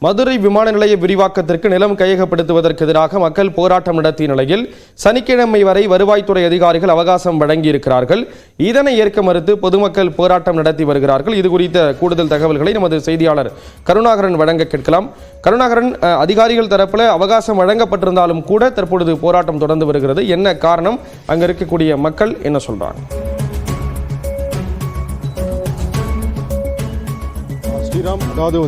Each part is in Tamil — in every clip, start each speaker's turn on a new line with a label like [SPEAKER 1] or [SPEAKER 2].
[SPEAKER 1] மதுரை விமான நிலைய விரிவாக்கத்திற்கு நிலம் கையகப்படுத்துவதற்கு எதிராக மக்கள் போராட்டம் நடத்திய நிலையில் சனிக்கிழமை வரை வருவாய்த்துறை அதிகாரிகள் அவகாசம் வழங்கியிருக்கிறார்கள். இதனை ஏற்க மறுத்து பொதுமக்கள் போராட்டம் நடத்தி வருகிறார்கள். இது குறித்த கூடுதல் தகவல்களை நமது செய்தியாளர் கருணாகரன் வழங்க கேட்கலாம். கருணாகரன், அதிகாரிகள் தரப்பில் அவகாசம் வழங்கப்பட்டிருந்தாலும் கூட தற்பொழுது போராட்டம் தொடர்ந்து வருகிறது. என்ன காரணம்? அங்க இருக்கக்கூடிய மக்கள் என்ன சொல்றாங்க?
[SPEAKER 2] ஸ்ரீராம், அதாவது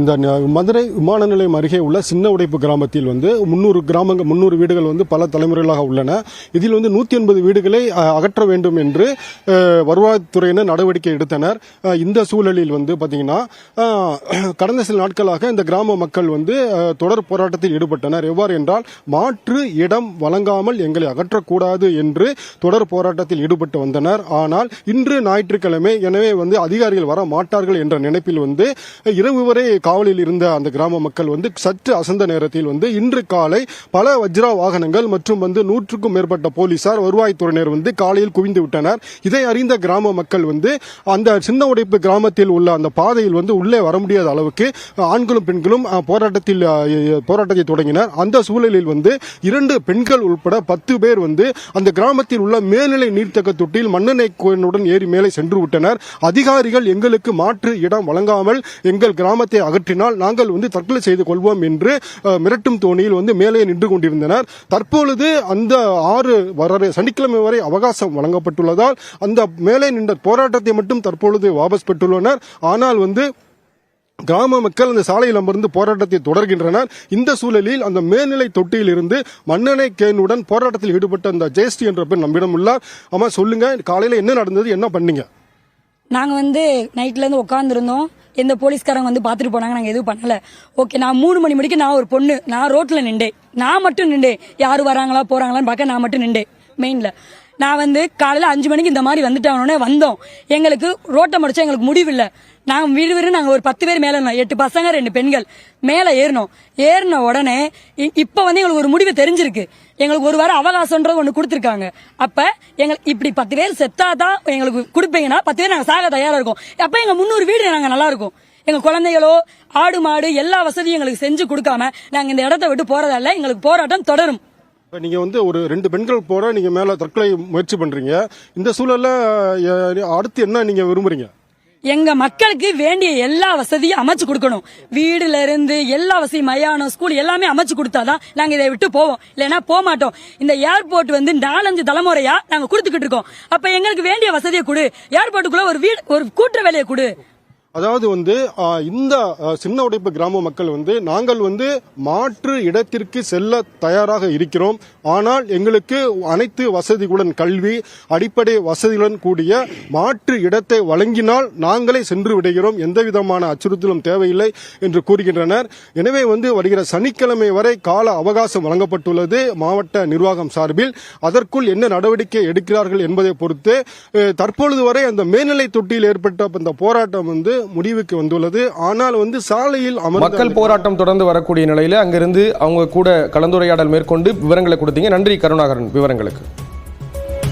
[SPEAKER 2] இந்த மதுரை விமான நிலையம் அருகே உள்ள சின்ன உடைப்பு கிராமத்தில் 300 வீடுகள் பல தலைமுறைகளாக உள்ளன. இதில் 180 வீடுகளை அகற்ற வேண்டும் என்று வருவாய்த்துறையினர் நடவடிக்கை எடுத்தனர். இந்த சூழலில் பாத்தீங்கன்னா கடந்த சில நாட்களாக இந்த கிராம மக்கள் தொடர் போராட்டத்தில் ஈடுபட்டனர். எவ்வாறு என்றால், மாற்று இடம் வழங்காமல் எங்களை அகற்றக்கூடாது என்று தொடர் போராட்டத்தில் ஈடுபட்டு வந்தனர். ஆனால் இன்று ஞாயிற்றுக்கிழமை, எனவே அதிகாரிகள் வர மாட்டார்கள் என்ற நினைப்பில் இரவு வரை காவலில் இருந்த அந்த கிராம மக்கள் சற்று அசந்த நேரத்தில் இன்று காலை பல வஜ்ரா வாகனங்கள் மற்றும் 100க்கும் மேற்பட்ட போலீசார், வருவாய்த்துறையினர் காலையில் குவிந்து விட்டனர். இதை அறிந்த கிராம மக்கள் அந்த சின்ன உடைப்பு கிராமத்தில் உள்ள அந்த பாதையில் உள்ளே வர முடியாத அளவுக்கு ஆண்களும் பெண்களும் போராட்டத்தை தொடங்கினர். அந்த சூழலில் 2 பெண்கள் உட்பட 10 பேர் அந்த கிராமத்தில் உள்ள மேல்நிலை நீர்த்தக்க தொட்டியில் மண்ணெண்ணெய் குழாயுடன் ஏறி மேலே சென்று விட்டனர். அதிகாரிகள் எங்களுக்கு மாற்று இடம் வழங்காமல் எங்கள் கிராமத்தை அகற்றினால் நாங்கள் தற்கொலை செய்து கொள்வோம் என்று மிரட்டும் தோணியில் மேலே நின்று கொண்டிருந்தனர். தற்பொழுது அந்த 6 சனிக்கிழமை வரை அவகாசம் வழங்கப்பட்டுள்ளதால் அந்த மேலே நின்ற போராட்டத்தை மட்டும் தற்பொழுது வாபஸ் பெற்றுள்ளனர். ஆனால் கிராம மக்கள் அந்த சாலையில் அமர்ந்து போராட்டத்தை தொடர்கின்றனர். இந்த சூழலில் அந்த மேல்நிலை தொட்டியில் இருந்து மண்ணெண்ணெய் கேனுடன் போராட்டத்தில் ஈடுபட்ட அந்த ஜெயஸ்ரீ என்ற பெண் நம்மிடம் உள்ளார். ஆமா, சொல்லுங்க, காலையில என்ன நடந்தது, என்ன பண்ணீங்க?
[SPEAKER 3] நாங்க நைட்ல இருந்து உட்கார்ந்துருந்தோம். எந்த போலீஸ்காரங்க பார்த்துட்டு போனாங்க. நாங்க எதுவும் பண்ணல. ஓகே, நான் 3 மணி மணிக்கு நான் ஒரு பொண்ணு, நான் ரோட்ல நின்றேன். நான் மட்டும் நின்றேன். யாரு வராங்களா போறாங்களான்னு பார்க்க நான் மட்டும் நின்றேன் மெயின்ல. நான் காலையில 5 மணிக்கு இந்த மாதிரி வந்துட்டோன்னே வந்தோம். எங்களுக்கு ரோட்டை முடிச்சா எங்களுக்கு முடிவில்லை. நாங்க வீடு நாங்க ஒரு 10 பேர் மேல 8 பசங்க 2 பெண்கள் மேல ஏறின உடனே இப்ப எங்களுக்கு ஒரு முடிவு தெரிஞ்சிருக்கு. எங்களுக்கு ஒரு வாரம் அவகாசம்ன்றது ஒண்ணு கொடுத்திருக்காங்க. அப்ப எங்களுக்கு இப்படி 10 பேர் செத்தாதான் எங்களுக்கு கொடுப்பீங்கன்னா 10 பேர் நாங்க சாக தயாரா இருக்கோம். அப்ப எங்க 300 வீடு நாங்க நல்லா இருக்கும். எங்க குழந்தைகளோ ஆடு மாடு எல்லா வசதியும் எங்களுக்கு செஞ்சு கொடுக்காம நாங்க இந்த இடத்தை விட்டு போறதால எங்களுக்கு போராட்டம் தொடரும்.
[SPEAKER 2] நீங்க ஒரு 2 பெண்கள் போற நீங்க மேல தற்கொலை முயற்சி பண்றீங்க. இந்த சூழல்ல அடுத்து என்ன நீங்க விரும்புறீங்க?
[SPEAKER 3] எங்க மக்களுக்கு வேண்டிய எல்லா வசதியும் அமைச்சு கொடுக்கணும். வீடுல இருந்து எல்லா வசதியும், மயானம், ஸ்கூல் எல்லாமே அமைச்சு கொடுத்தாதான் நாங்க இதை விட்டு போவோம். இல்லைன்னா போக மாட்டோம். இந்த ஏர்போர்ட் 4-5 தலைமுறையா நாங்க கொடுத்துக்கிட்டு இருக்கோம். அப்ப எங்களுக்கு வேண்டிய வசதியை கொடு. ஏர்போர்ட்டுக்குள்ள ஒரு கூட்டுற வேலையை கொடு.
[SPEAKER 2] அதாவது இந்த சின்ன உடைப்பு கிராம மக்கள் நாங்கள் மாற்று இடத்திற்கு செல்ல தயாராக இருக்கிறோம். ஆனால் எங்களுக்கு அனைத்து வசதிகளுடன், கல்வி அடிப்படை வசதிகளுடன் கூடிய மாற்று இடத்தை வழங்கினால் நாங்களே சென்று விடுகிறோம், எந்தவிதமான அச்சுறுத்தலும் தேவையில்லை என்று கூறுகின்றனர். எனவே வருகிற சனிக்கிழமை வரை கால அவகாசம் வழங்கப்பட்டுள்ளது மாவட்ட நிர்வாகம் சார்பில். அதற்குள் என்ன நடவடிக்கை எடுக்கிறார்கள் என்பதை பொறுத்து தற்பொழுது வரை அந்த மேல்நிலை தொட்டியில் ஏற்பட்ட அந்த போராட்டம் முடிவுக்கு வந்துள்ளது. ஆனால் சாலையில்
[SPEAKER 1] மக்கள் போராட்டம் தொடர்ந்து வரக்கூடிய நிலையில அங்கிருந்து அவங்க கூட கலந்துரையாடல் மேற்கொண்டு விவரங்களை கொடுத்தீங்க. நன்றி கருணாகரன் விவரங்களுக்கு.